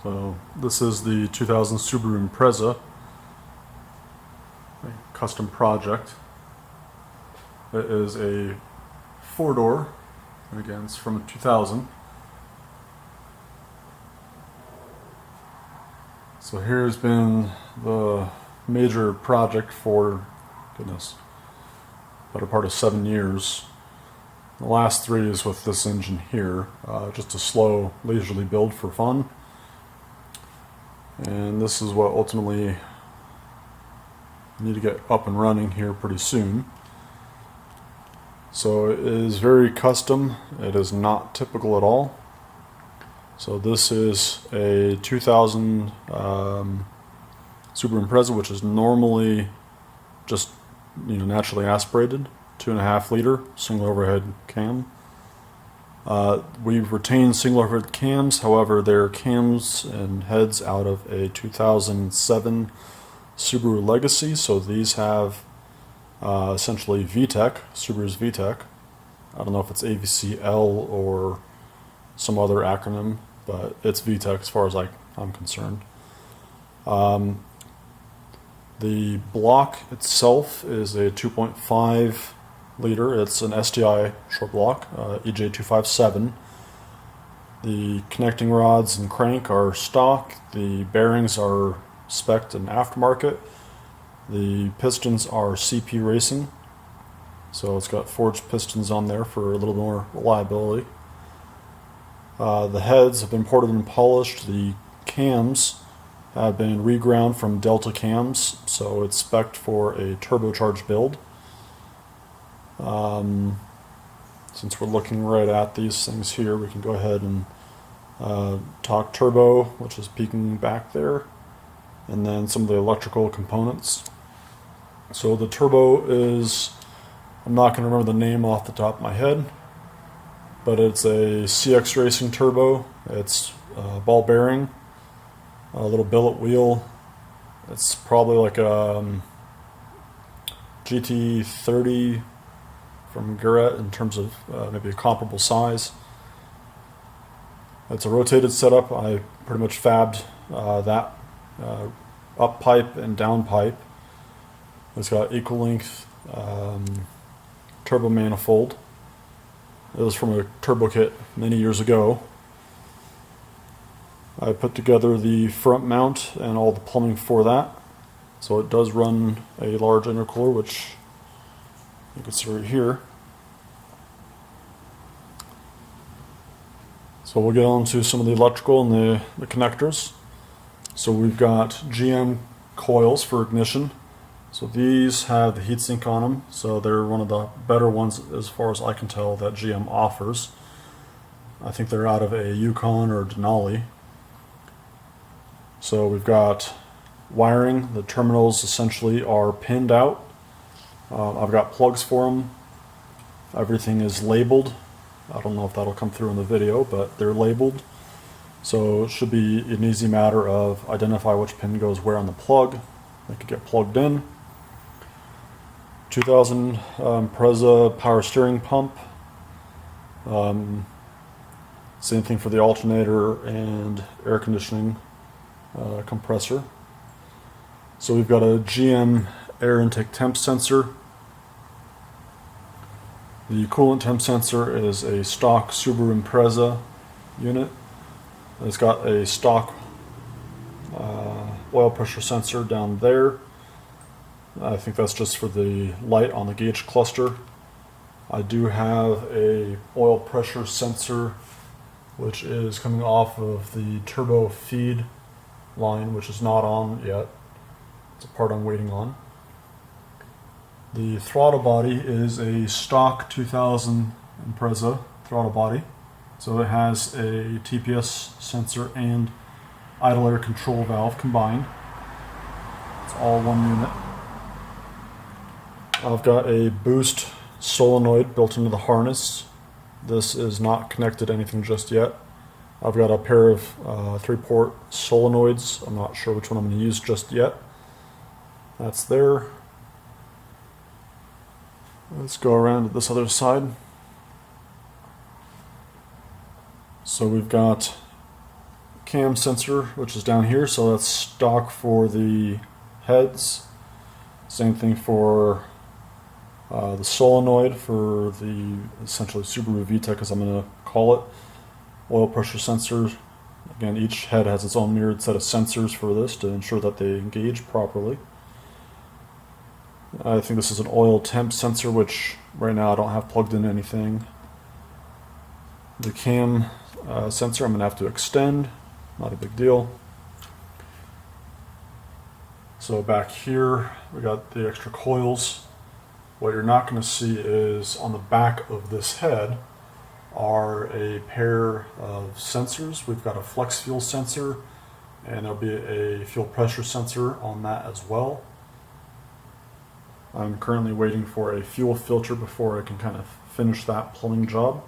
So this is the 2000 Subaru Impreza, a custom project. It is a four-door, and again it's from 2000. So here's been the major project for, goodness, better part of 7 years. The last 3 is with this engine here, just a slow, leisurely build for fun. And this is what ultimately I need to get up and running here pretty soon. So it is very custom. It is not typical at all. So this is a 2000 Subaru Impreza, which is normally just naturally aspirated, 2.5 liter single overhead cam. We've retained single overhead cams, however they're cams and heads out of a 2007 Subaru Legacy, so these have essentially VTEC, Subaru's VTEC. I don't know if it's AVCL or some other acronym, but it's VTEC as far as I'm concerned. The block itself is a 2.5 liter. It's an STI short block, EJ257. The connecting rods and crank are stock. The bearings are spec'd and aftermarket. The pistons are CP Racing, so it's got forged pistons on there for a little more reliability. The heads have been ported and polished. The cams have been reground from Delta cams, so it's spec'd for a turbocharged build. Since we're looking right at these things here, we can go ahead and talk turbo, which is peeking back there, and then some of the electrical components. So the turbo is, I'm not going to remember the name off the top of my head, but it's a CX Racing turbo. It's ball bearing, a little billet wheel. It's probably like a GT30 from Garrett in terms of maybe a comparable size. It's a rotated setup. I pretty much fabbed that up pipe and down pipe. It's got equal length turbo manifold. It was from a turbo kit many years ago. I put together the front mount and all the plumbing for that. So it does run a large intercooler, which you can see right here. So we'll get on to some of the electrical and the connectors. So we've got GM coils for ignition. So these have the heatsink on them, so they're one of the better ones as far as I can tell that GM offers. I think they're out of a Yukon or Denali. So we've got wiring. The terminals essentially are pinned out. I've got plugs for them. Everything is labeled. I don't know if that'll come through in the video, but they're labeled. So it should be an easy matter of identify which pin goes where on the plug. They could get plugged in. 2000 Impreza power steering pump. Same thing for the alternator and air conditioning compressor. So we've got a GM air intake temp sensor. The coolant temp sensor is a stock Subaru Impreza unit. It's got a stock oil pressure sensor down there. I think that's just for the light on the gauge cluster. I do have a oil pressure sensor which is coming off of the turbo feed line, which is not on yet. It's a part I'm waiting on. The throttle body is a stock 2000 Impreza throttle body. So it has a TPS sensor and idle air control valve combined. It's all one unit. I've got a boost solenoid built into the harness. This is not connected to anything just yet. I've got a pair of 3-port solenoids. I'm not sure which one I'm going to use just yet. That's there. Let's go around to this other side. So we've got cam sensor, which is down here, so that's stock for the heads. Same thing for the solenoid for the essentially Subaru VTEC, as I'm going to call it. Oil pressure sensor. Again, each head has its own mirrored set of sensors for this to ensure that they engage properly. I think this is an oil temp sensor, which right now I don't have plugged in anything. The cam sensor I'm going to have to extend, not a big deal. So back here we got the extra coils. What you're not going to see is on the back of this head are a pair of sensors. We've got a flex fuel sensor, and there'll be a fuel pressure sensor on that as well. I'm currently waiting for a fuel filter before I can kind of finish that plumbing job.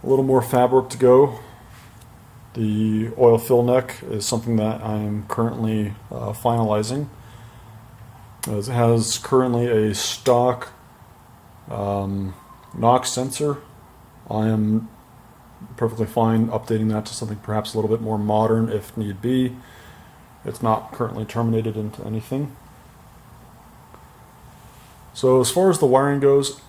A little more fab work to go. The oil fill neck is something that I'm currently finalizing. It has currently a stock NOx sensor. I am perfectly fine updating that to something perhaps a little bit more modern if need be. It's not currently terminated into anything. So as far as the wiring goes,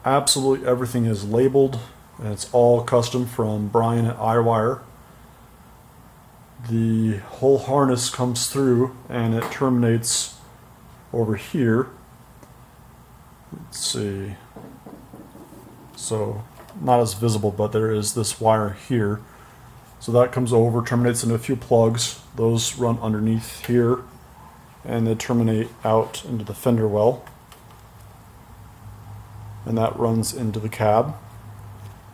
absolutely everything is labeled, and it's all custom from Brian at iWire. The whole harness comes through and it terminates over here. Let's see. So not as visible, but there is this wire here. So that comes over, terminates into a few plugs. Those run underneath here and they terminate out into the fender well. And that runs into the cab.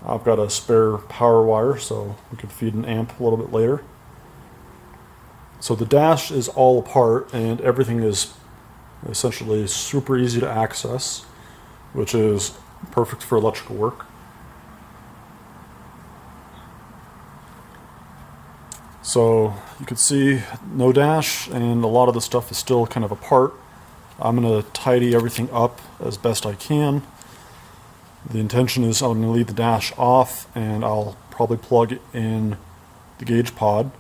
I've got a spare power wire so we could feed an amp a little bit later. So the dash is all apart and everything is essentially super easy to access, which is perfect for electrical work. So you can see no dash and a lot of the stuff is still kind of apart. I'm going to tidy everything up as best I can. The intention is I'm going to leave the dash off and I'll probably plug in the gauge pod.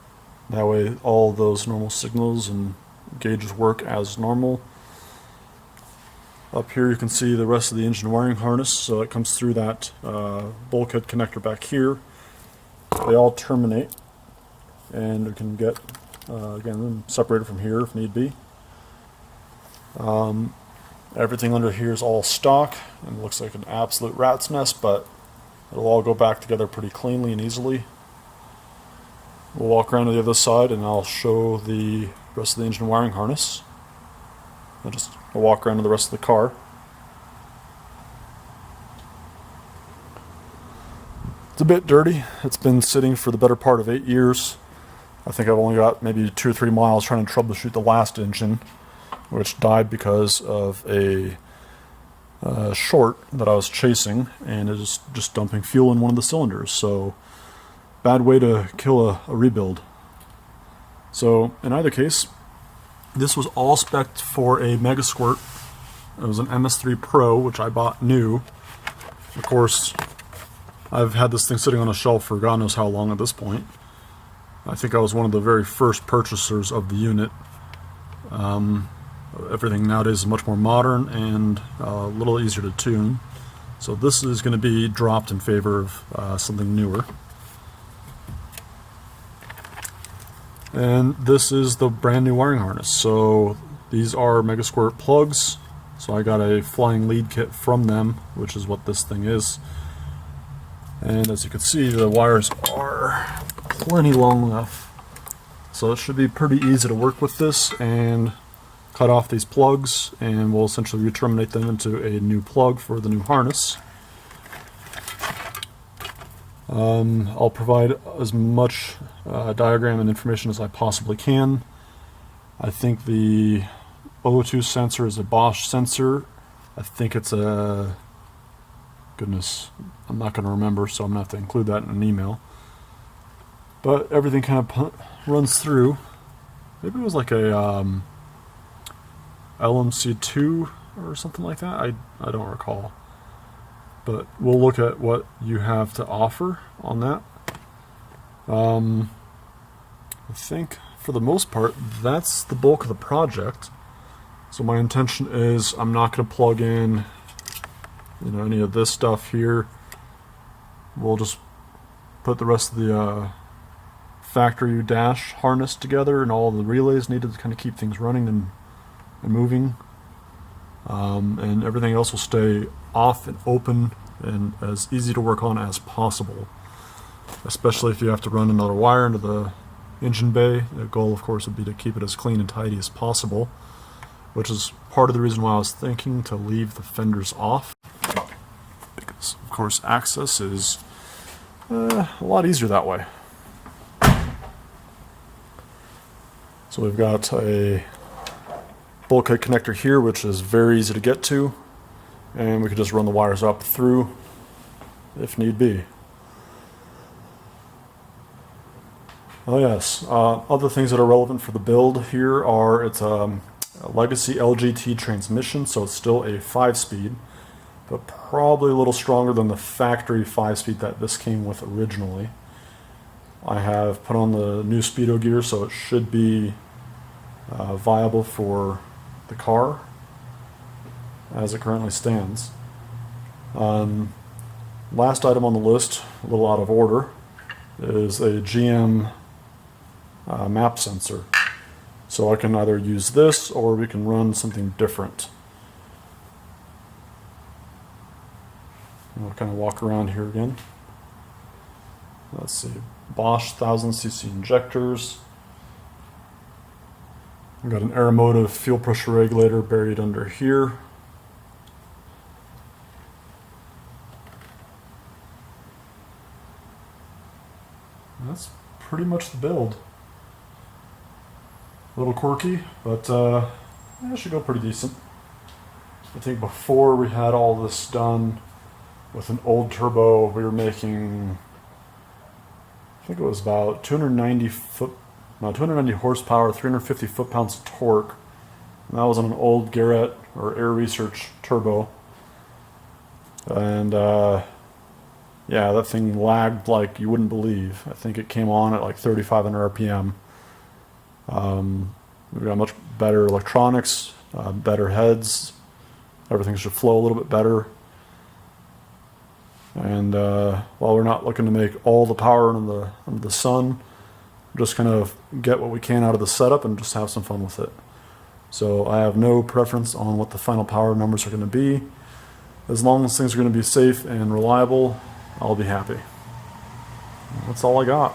That way all those normal signals and gauges work as normal. Up here you can see the rest of the engine wiring harness, so it comes through that bulkhead connector back here. They all terminate and we can get, again, separated from here if need be. Everything under here is all stock and looks like an absolute rat's nest, but it'll all go back together pretty cleanly and easily. We'll walk around to the other side and I'll show the rest of the engine wiring harness. I'll walk around to the rest of the car. It's a bit dirty. It's been sitting for the better part of 8 years. I think I've only got maybe 2 or 3 miles trying to troubleshoot the last engine, which died because of a short that I was chasing, and it is just dumping fuel in one of the cylinders. So bad way to kill a rebuild. So in either case, this was all spec'd for a Mega Squirt. It was an MS3 Pro, which I bought new. Of course, I've had this thing sitting on a shelf for God knows how long at this point. I think I was one of the very first purchasers of the unit. Everything nowadays is much more modern and a little easier to tune. So this is going to be dropped in favor of something newer. And this is the brand new wiring harness. So these are Mega Squirt plugs. So I got a flying lead kit from them, which is what this thing is. And as you can see, the wires are plenty long enough. So it should be pretty easy to work with this and cut off these plugs, and we'll essentially re-terminate them into a new plug for the new harness. I'll provide as much diagram and information as I possibly can. I think the O2 sensor is a Bosch sensor. I think it's a... goodness, I'm not going to remember, so I'm going to have to include that in an email. But everything kind of runs through. Maybe it was like a LMC2 or something like that. I don't recall. But we'll look at what you have to offer on that. I think for the most part that's the bulk of the project. So my intention is I'm not going to plug in any of this stuff here. We'll just put the rest of the factory dash harness together and all the relays needed to kind of keep things running and moving. And everything else will stay off and open and as easy to work on as possible. Especially if you have to run another wire into the engine bay. The goal, of course, would be to keep it as clean and tidy as possible, which is part of the reason why I was thinking to leave the fenders off, because of course access is a lot easier that way. So we've got a bulkhead connector here, which is very easy to get to, and we could just run the wires up through if need be. Oh yes, other things that are relevant for the build here are it's a legacy LGT transmission, so it's still a 5-speed, but probably a little stronger than the factory 5-speed that this came with originally. I have put on the new speedo gear, so it should be viable for the car as it currently stands. Last item on the list, a little out of order, is a GM map sensor. So I can either use this or we can run something different. We'll kind of walk around here again. Let's see, Bosch 1000cc injectors. We've got an Aeromotive fuel pressure regulator buried under here. And that's pretty much the build. A little quirky, but it should go pretty decent. I think before we had all this done with an old turbo, we were making, I think it was about 290 horsepower, 350 foot-pounds of torque. And that was on an old Garrett or Air Research turbo. And yeah, that thing lagged like you wouldn't believe. I think it came on at like 3,500 RPM. We've got much better electronics, better heads. Everything should flow a little bit better. And while we're not looking to make all the power under the sun, just kind of get what we can out of the setup and just have some fun with it. So I have no preference on what the final power numbers are going to be. As long as things are going to be safe and reliable, I'll be happy. That's all I got.